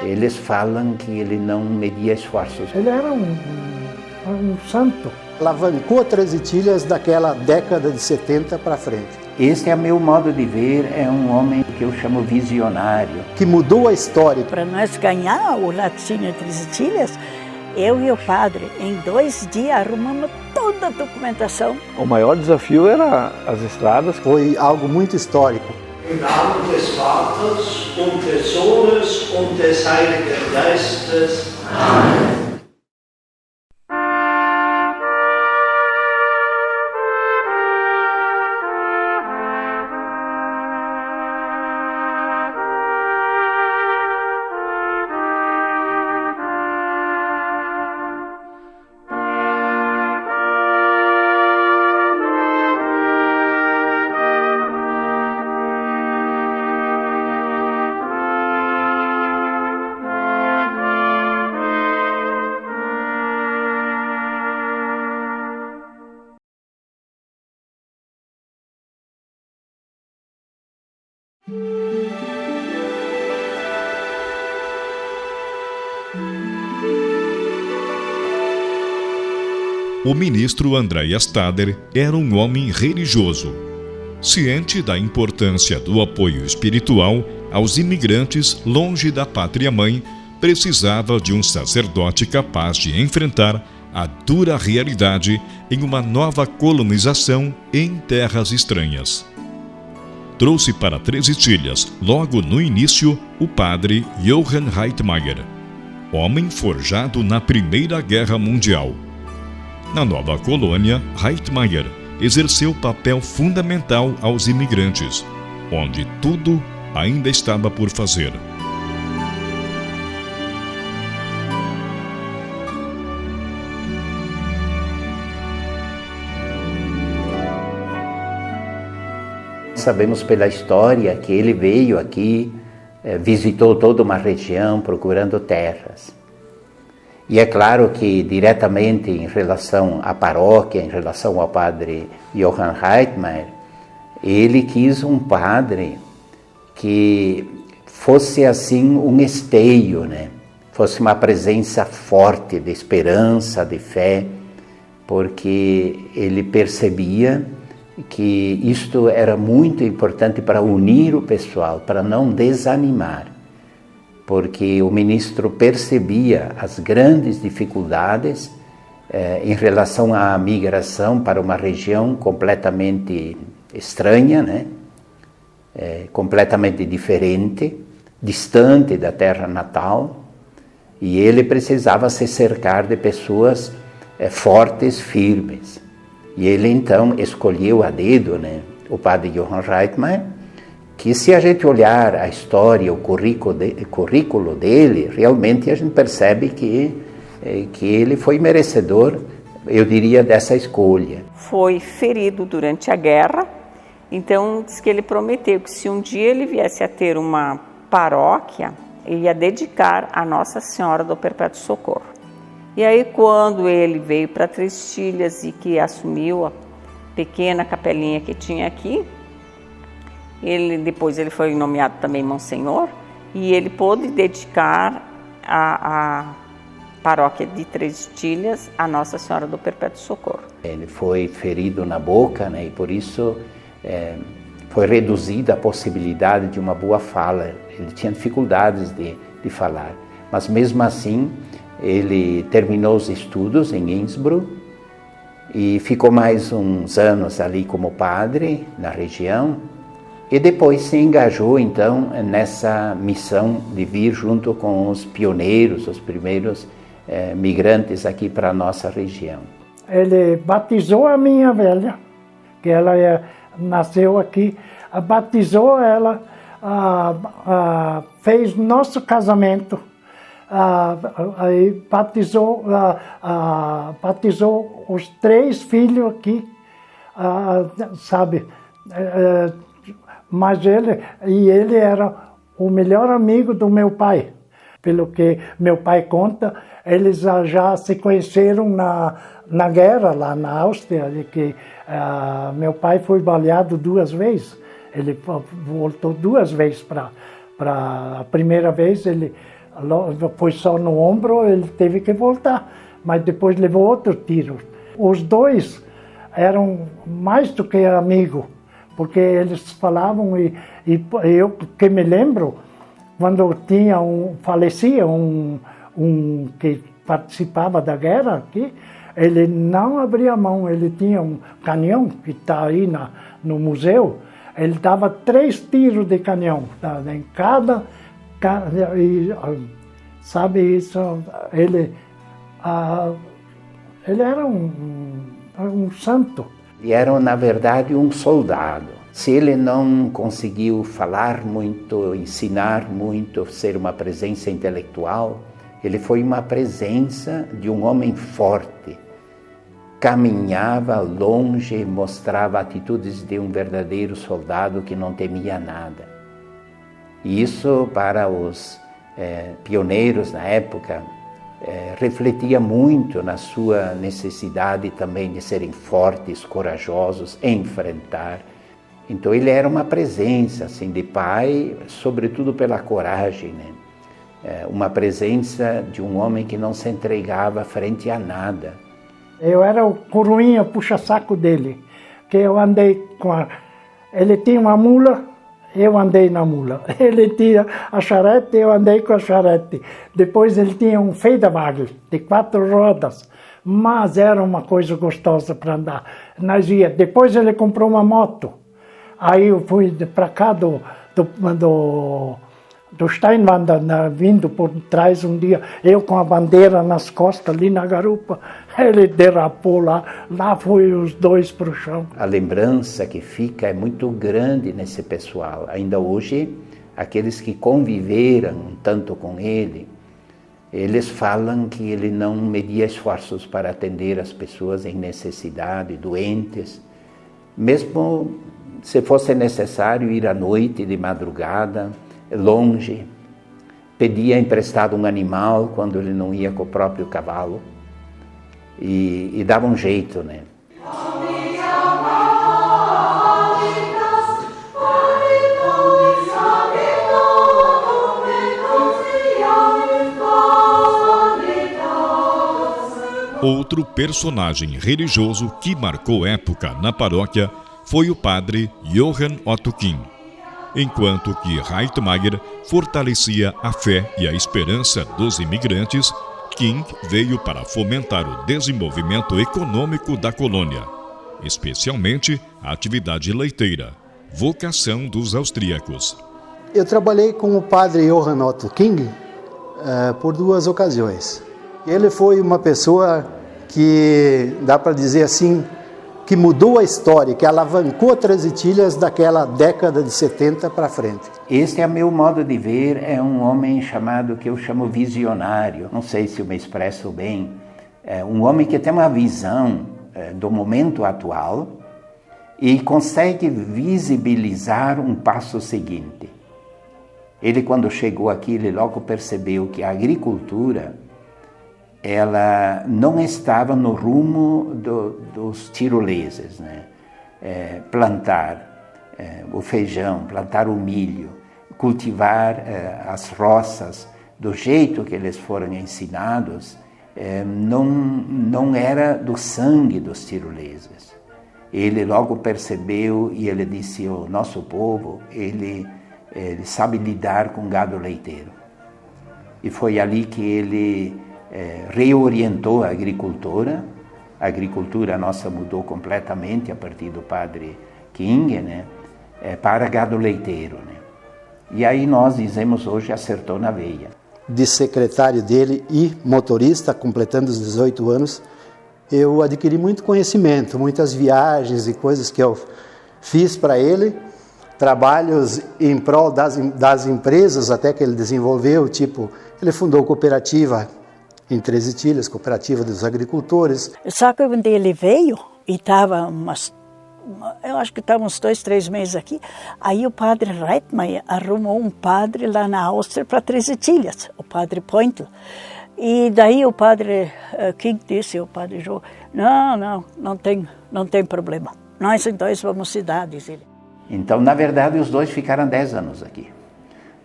Eles falam que ele não media esforços. Ele era um santo. Alavancou 13 Itilhas daquela década de 70 para frente. Este é o meu modo de ver, é um homem que eu chamo visionário. Que mudou a história. Para nós ganhar o laticínio Três Itilhas, eu e o padre, em 2 dias, arrumamos toda a documentação. O maior desafio era as estradas. Foi algo muito histórico. Im Namen des Vaters und des Sohnes und des Heiligen Geistes. Amen. O ministro Andreas Tader era um homem religioso. Ciente da importância do apoio espiritual aos imigrantes longe da pátria-mãe, precisava de um sacerdote capaz de enfrentar a dura realidade em uma nova colonização em terras estranhas. Trouxe para Três Itilhas, logo no início, o padre Johann Reitmeier, homem forjado na Primeira Guerra Mundial. Na nova colônia, Reitmeier exerceu papel fundamental aos imigrantes, onde tudo ainda estava por fazer. Sabemos pela história que ele veio aqui, visitou toda uma região procurando terras. E é claro que diretamente em relação à paróquia, em relação ao padre Johann Reitmeier, ele quis um padre que fosse assim um esteio, né? Fosse uma presença forte de esperança, de fé, porque ele percebia que isto era muito importante para unir o pessoal, para não desanimar. Porque o ministro percebia as grandes dificuldades em relação à migração para uma região completamente estranha, né? Completamente diferente, distante da terra natal, e ele precisava se cercar de pessoas fortes, firmes. E ele então escolheu a dedo, né, o padre Johann Reitmeier, que se a gente olhar a história, o currículo dele, realmente a gente percebe que ele foi merecedor, eu diria, dessa escolha. Foi ferido durante a guerra, então diz que ele prometeu que se um dia ele viesse a ter uma paróquia, ele ia dedicar a Nossa Senhora do Perpétuo Socorro. E aí quando ele veio para Três Itilhas e que assumiu a pequena capelinha que tinha aqui, depois ele foi nomeado também Monsenhor, e ele pôde dedicar a paróquia de Três Itilhas a Nossa Senhora do Perpétuo Socorro. Ele foi ferido na boca, né, e por isso foi reduzida a possibilidade de uma boa fala. Ele tinha dificuldades de falar, mas mesmo assim ele terminou os estudos em Innsbruck e ficou mais uns anos ali como padre na região. E depois se engajou, então, nessa missão de vir junto com os pioneiros, os primeiros migrantes aqui para a nossa região. Ele batizou a minha velha, que ela nasceu aqui, batizou ela, fez nosso casamento, aí batizou os 3 filhos aqui, sabe? Mas ele era o melhor amigo do meu pai. Pelo que meu pai conta, eles já se conheceram na guerra lá na Áustria, de que meu pai foi baleado 2 vezes. Ele voltou 2 vezes a primeira vez ele Foi só no ombro, ele teve que voltar, mas depois levou outro tiro. Os dois eram mais do que amigos, porque eles falavam, e eu que me lembro, quando falecia um que participava da guerra aqui, ele não abria mão, ele tinha um canhão que está aí no museu, ele dava 3 tiros de canhão em cada, sabe isso, ele era um santo. Ele era, na verdade, um soldado. Se ele não conseguiu falar muito, ensinar muito, ser uma presença intelectual, ele foi uma presença de um homem forte. Caminhava longe, mostrava atitudes de um verdadeiro soldado que não temia nada. E isso, para os pioneiros na época, refletia muito na sua necessidade também de serem fortes, corajosos, enfrentar. Então ele era uma presença assim, de pai, sobretudo pela coragem, né? Uma presença de um homem que não se entregava frente a nada. Eu era o coroinha puxa-saco dele, que eu andei ele tinha uma mula, eu andei na mula. Ele tinha a charrete, eu andei com a charrete. Depois ele tinha um Federwagen de 4 rodas, mas era uma coisa gostosa para andar. Depois ele comprou uma moto. Aí eu fui para cá do Steinwander, vindo por trás um dia, eu com a bandeira nas costas, ali na garupa, ele derrapou lá foi os dois para o chão. A lembrança que fica é muito grande nesse pessoal. Ainda hoje, aqueles que conviveram um tanto com ele, eles falam que ele não media esforços para atender as pessoas em necessidade, doentes, mesmo se fosse necessário ir à noite, de madrugada, longe, pedia emprestado um animal quando ele não ia com o próprio cavalo e dava um jeito, né? Outro personagem religioso que marcou época na paróquia foi o padre Johann Otto King. Enquanto que Reitmayer fortalecia a fé e a esperança dos imigrantes, King veio para fomentar o desenvolvimento econômico da colônia, especialmente a atividade leiteira, vocação dos austríacos. Eu trabalhei com o padre Johann Otto King por 2 ocasiões. Ele foi uma pessoa que, dá para dizer assim, que mudou a história, que alavancou Treze-Tilhas daquela década de 70 para frente. Este é meu modo de ver, é um homem chamado, que eu chamo visionário, não sei se eu me expresso bem, é um homem que tem uma visão do momento atual e consegue visibilizar um passo seguinte. Ele, quando chegou aqui, ele logo percebeu que a agricultura ela não estava no rumo dos tiroleses, né? Plantar o feijão, plantar o milho, cultivar as roças do jeito que eles foram ensinados, não era do sangue dos tiroleses. Ele logo percebeu e ele disse: o nosso povo, ele sabe lidar com gado leiteiro. E foi ali que ele reorientou a agricultura nossa mudou completamente a partir do padre King, né, para gado leiteiro, né. E aí nós dizemos hoje acertou na veia. De secretário dele e motorista, completando os 18 anos, eu adquiri muito conhecimento, muitas viagens e coisas que eu fiz para ele, trabalhos em prol das empresas até que ele desenvolveu, tipo, ele fundou cooperativa em Treze-Tilhas, cooperativa dos agricultores. Só que quando ele veio, e estava eu acho que estava uns 2, 3 meses aqui, aí o padre Reitmayer arrumou um padre lá na Áustria para Treze-Tilhas, o padre Pointl. E daí o padre King disse, o padre João, não tem problema, nós em 2 vamos cidades. Então, na verdade, os 2 ficaram 10 anos aqui.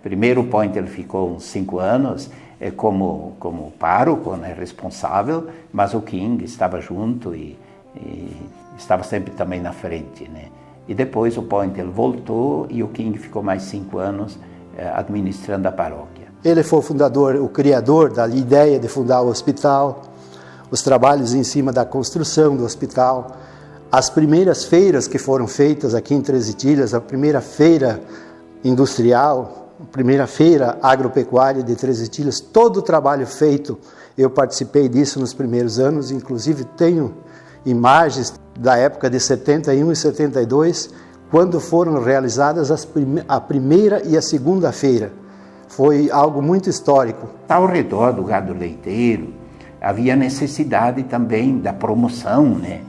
Primeiro point ele ficou uns 5 anos como pároco, né, responsável, mas o King estava junto e estava sempre também na frente, né. E depois o point ele voltou e o King ficou mais 5 anos administrando a paróquia. Ele foi o fundador, o criador da ideia de fundar o hospital, os trabalhos em cima da construção do hospital, as primeiras feiras que foram feitas aqui em Três Itilhas, a primeira feira industrial, a primeira feira agropecuária de Três Itilhas, todo o trabalho feito, eu participei disso nos primeiros anos, inclusive tenho imagens da época de 71 e 72, quando foram realizadas a primeira e a segunda feira. Foi algo muito histórico. Ao redor do gado leiteiro, havia necessidade também da promoção, né,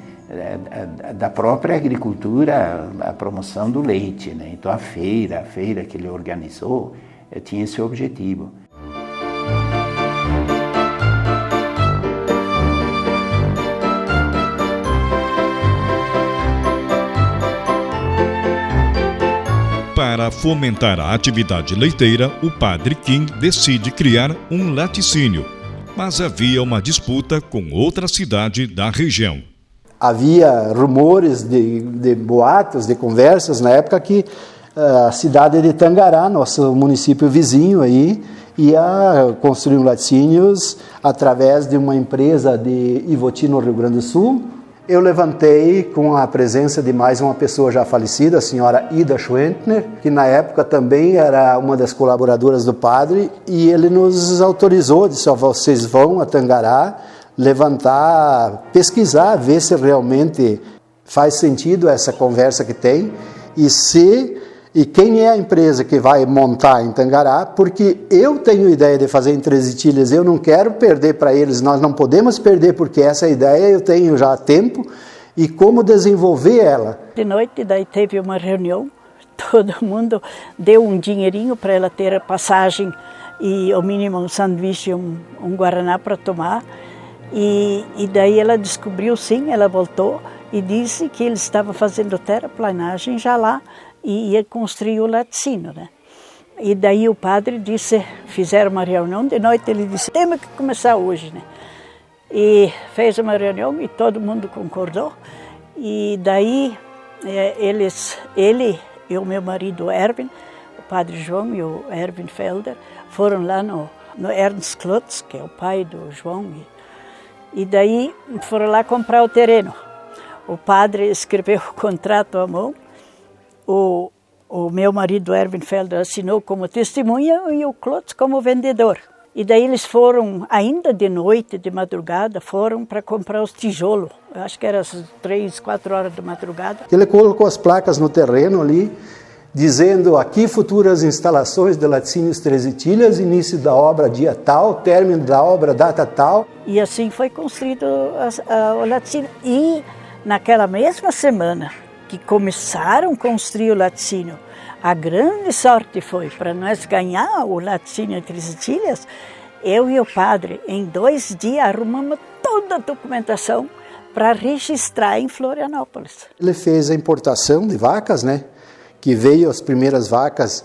da própria agricultura, a promoção do leite, né? Então a feira que ele organizou tinha esse objetivo. Para fomentar a atividade leiteira, o padre King decide criar um laticínio, mas havia uma disputa com outra cidade da região. Havia rumores de boatos, de conversas na época que a cidade de Tangará, nosso município vizinho aí, ia construir um laticínios através de uma empresa de Ivoti, no Rio Grande do Sul. Eu levantei com a presença de mais uma pessoa já falecida, a senhora Ida Schwentner, que na época também era uma das colaboradoras do padre, e ele nos autorizou, disse, vocês vão a Tangará levantar, pesquisar, ver se realmente faz sentido essa conversa que tem, e quem é a empresa que vai montar em Tangará, porque eu tenho ideia de fazer em Três Itilhas, eu não quero perder para eles, nós não podemos perder, porque essa ideia eu tenho já há tempo, e como desenvolver ela. De noite, daí teve uma reunião, todo mundo deu um dinheirinho para ela ter a passagem e ao mínimo um sanduíche, um guaraná para tomar, e daí ela descobriu, sim, ela voltou e disse que ele estava fazendo terraplanagem já lá, e ia construir o laticínio, né? E daí o padre disse, fizeram uma reunião de noite, ele disse, temos que começar hoje, né? E fez uma reunião e todo mundo concordou. E daí ele e o meu marido Erwin, o padre João e o Erwin Felder, foram lá no Ernst Klotz, que é o pai do João, e daí foram lá comprar o terreno. O padre escreveu o contrato à mão, o meu marido Erwin Felder assinou como testemunha e o Klotz como vendedor. E daí eles foram, ainda de noite, de madrugada, foram para comprar os tijolos. Eu acho que era às 3, 4 horas da madrugada. Ele colocou as placas no terreno ali, dizendo aqui futuras instalações de laticínios Três Itilhas, início da obra dia tal, término da obra data tal. E assim foi construído o laticínio. E naquela mesma semana que começaram a construir o laticínio, a grande sorte foi para nós ganhar o laticínio em Três Itilhas, eu e o padre, em 2 dias, arrumamos toda a documentação para registrar em Florianópolis. Ele fez a importação de vacas, né? Que veio as primeiras vacas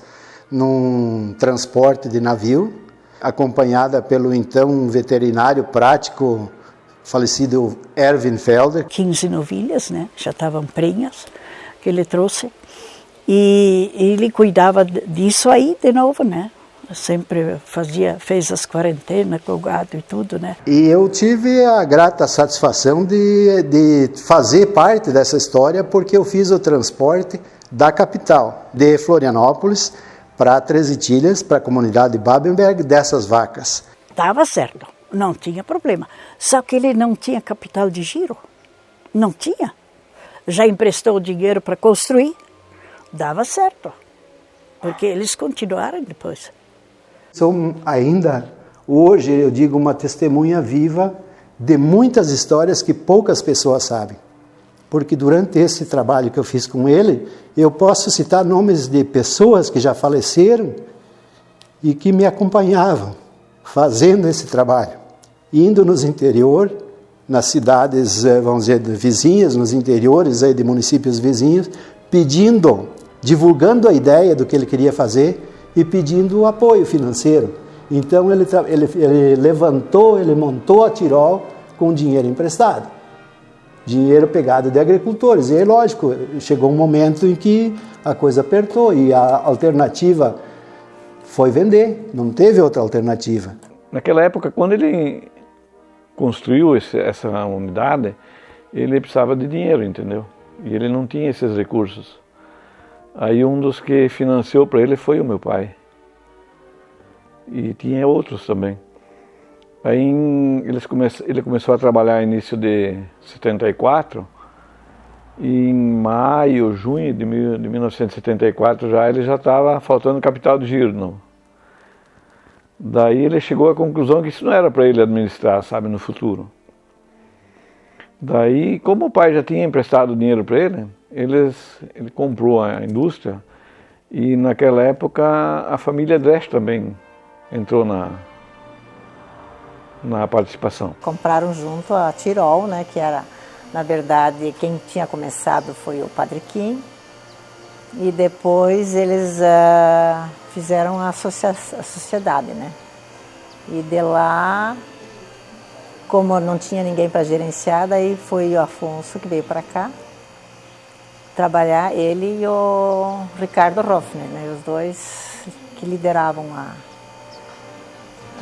num transporte de navio, acompanhada pelo então veterinário prático falecido Erwin Felder. 15 novilhas, né? Já estavam prenhas, que ele trouxe. E ele cuidava disso aí de novo, né? Sempre fez as quarentenas com o gado e tudo, né? E eu tive a grata satisfação de fazer parte dessa história, porque eu fiz o transporte da capital, de Florianópolis, para Três Itilhas, para a comunidade de Babenberg, dessas vacas. Estava certo. Não tinha problema. Só que ele não tinha capital de giro. Não tinha. Já emprestou o dinheiro para construir. Dava certo. Porque eles continuaram depois. Sou ainda, hoje, eu digo, uma testemunha viva de muitas histórias que poucas pessoas sabem. Porque durante esse trabalho que eu fiz com ele, eu posso citar nomes de pessoas que já faleceram e que me acompanhavam fazendo esse trabalho. Indo nos interior, nas cidades, vamos dizer, vizinhas, nos interiores de municípios vizinhos, pedindo, divulgando a ideia do que ele queria fazer e pedindo apoio financeiro. Então ele levantou, ele montou a Tirol com dinheiro emprestado, dinheiro pegado de agricultores. E aí, lógico, chegou um momento em que a coisa apertou e a alternativa foi vender, não teve outra alternativa. Naquela época, quando ele construiu essa unidade, ele precisava de dinheiro, entendeu? E ele não tinha esses recursos. Aí um dos que financiou para ele foi o meu pai. E tinha outros também. Aí ele começou a trabalhar no início de 74, e em maio, junho de 1974 ele já estava faltando capital de giro. Não. Daí ele chegou à conclusão que isso não era para ele administrar, sabe, no futuro. Daí, como o pai já tinha emprestado dinheiro para ele, ele comprou a indústria, e naquela época a família Dresch também entrou na participação. Compraram junto a Tirol, né, que era, na verdade, quem tinha começado foi o Padre Kim, e depois eles fizeram a sociedade, né, e de lá, como não tinha ninguém para gerenciar, daí foi o Afonso que veio para cá trabalhar, ele e o Ricardo Roffner, né, os dois que lideravam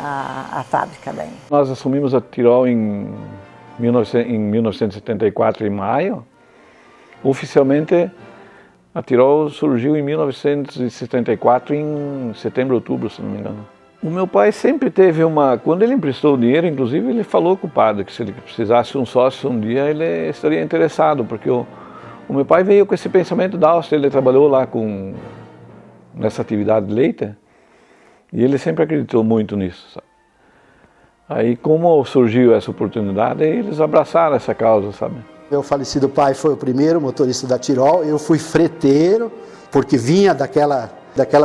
a fábrica daí. Nós assumimos a Tirol em 1974, em maio. Oficialmente, a Tirol surgiu em 1974, em setembro, outubro, se não me engano. O meu pai sempre teve quando ele emprestou o dinheiro, inclusive, ele falou com o padre que se ele precisasse um sócio um dia, ele estaria interessado, porque o meu pai veio com esse pensamento da Áustria, ele trabalhou lá nessa atividade de leite, e ele sempre acreditou muito nisso, sabe? Aí, como surgiu essa oportunidade, eles abraçaram essa causa, sabe? Meu falecido pai foi o primeiro motorista da Tirol, eu fui freteiro, porque vinha daquela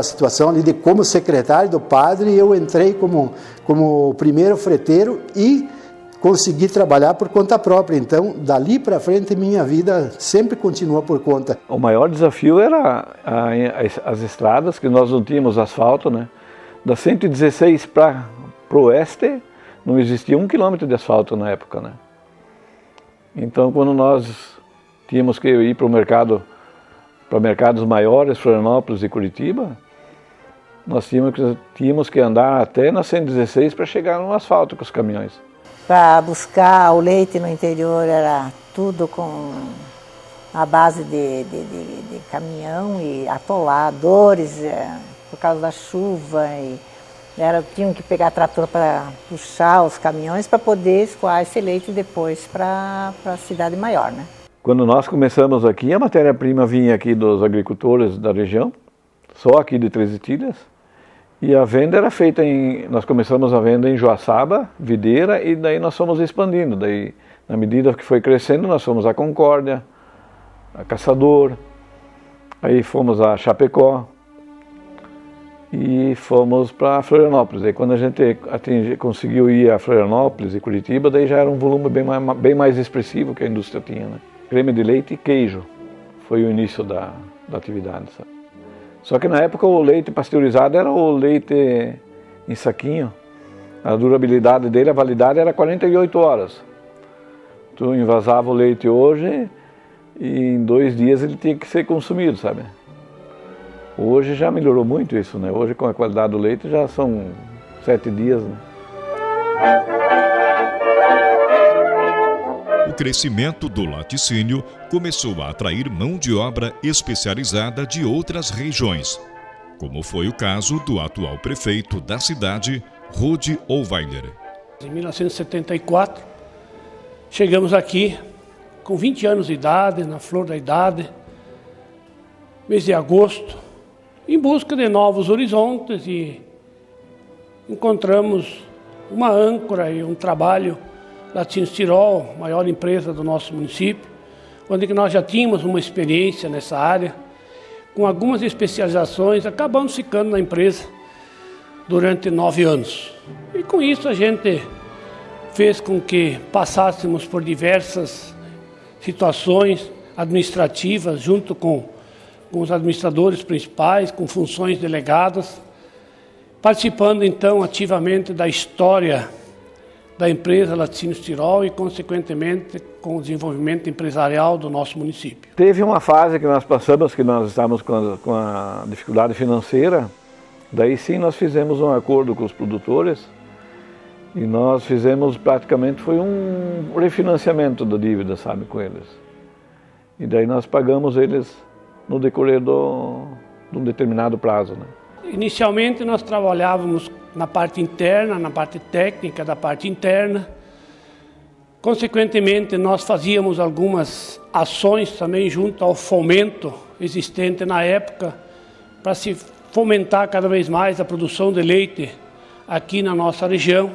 situação ali de como secretário do padre, e eu entrei como primeiro freteiro e consegui trabalhar por conta própria. Então, dali para frente, minha vida sempre continua por conta. O maior desafio era as estradas, que nós não tínhamos asfalto, né? Da 116 para o oeste, não existia 1 quilômetro de asfalto na época, né? Então, quando nós tínhamos que ir para o mercado, para mercados maiores, Florianópolis e Curitiba, nós tínhamos que andar até na 116 para chegar no asfalto com os caminhões. Para buscar o leite no interior era tudo com a base de caminhão e atoladores, por causa da chuva, e tinham que pegar trator para puxar os caminhões para poder escoar esse leite depois para a cidade maior, né? Quando nós começamos aqui, a matéria-prima vinha aqui dos agricultores da região, só aqui de Três Itilhas, e a venda era feita nós começamos a venda em Joaçaba, Videira, e daí nós fomos expandindo. Daí, na medida que foi crescendo, nós fomos a Concórdia, a Caçador, aí fomos a Chapecó, e fomos para Florianópolis. Aí quando a gente conseguiu ir a Florianópolis e Curitiba, daí já era um volume bem mais expressivo que a indústria tinha, né? Creme de leite e queijo foi o início da atividade, sabe? Só que na época o leite pasteurizado era o leite em saquinho. A durabilidade dele, a validade era 48 horas. Tu envasava o leite hoje e em 2 dias ele tinha que ser consumido, sabe? Hoje já melhorou muito isso, né? Hoje, com a qualidade do leite, já são 7 dias, né? O crescimento do laticínio começou a atrair mão de obra especializada de outras regiões, como foi o caso do atual prefeito da cidade, Rudi Ohlweiler. Em 1974, chegamos aqui com 20 anos de idade, na flor da idade, mês de agosto, em busca de novos horizontes, e encontramos uma âncora e um trabalho da Laticínios Tirol, maior empresa do nosso município, onde nós já tínhamos uma experiência nessa área, com algumas especializações, acabamos ficando na empresa durante 9 anos. E com isso a gente fez com que passássemos por diversas situações administrativas, junto com os administradores principais, com funções delegadas, participando então ativamente da história da empresa Laticínios Tirol e, consequentemente, com o desenvolvimento empresarial do nosso município. Teve uma fase que nós passamos, que nós estávamos com a dificuldade financeira, daí sim nós fizemos um acordo com os produtores e nós fizemos praticamente, foi um refinanciamento da dívida, sabe, com eles. E daí nós pagamos eles no decorrer de um determinado prazo, né? Inicialmente nós trabalhávamos na parte interna, na parte técnica da parte interna. Consequentemente, nós fazíamos algumas ações também junto ao fomento existente na época para se fomentar cada vez mais a produção de leite aqui na nossa região.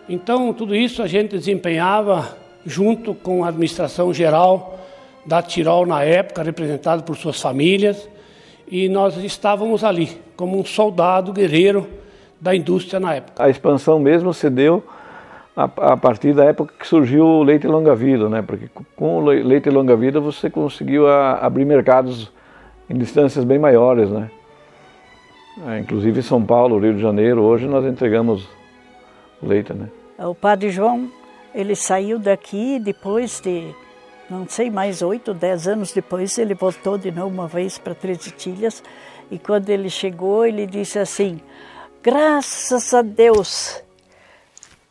Então, tudo isso a gente desempenhava junto com a administração geral da Tirol na época, representada por suas famílias, e nós estávamos ali como um soldado guerreiro da indústria na época. A expansão mesmo se deu a partir da época que surgiu o leite longa-vida, né? Porque com o leite longa-vida você conseguiu abrir mercados em distâncias bem maiores, né? Inclusive São Paulo, Rio de Janeiro, hoje nós entregamos leite, né? O Padre João, ele saiu daqui depois de, não sei, mais 8 ou 10 anos depois, ele voltou de novo uma vez para Três Itilhas, e quando ele chegou, ele disse assim: graças a Deus,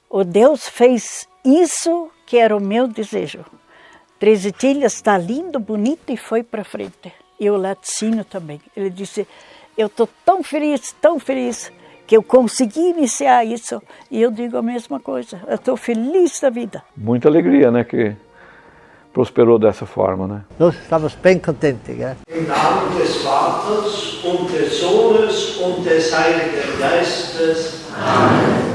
o Deus fez isso que era o meu desejo. Três Itilhas está lindo, bonito, e foi para frente. E o laticínio também. Ele disse: eu estou tão feliz, que eu consegui iniciar isso. E eu digo a mesma coisa, eu estou feliz da vida. Muita alegria, né, que prosperou dessa forma, né? Nós estamos bem contentes, né? Im Namen des Vaters und des Sohnes und des Heiligen Geistes. Amen.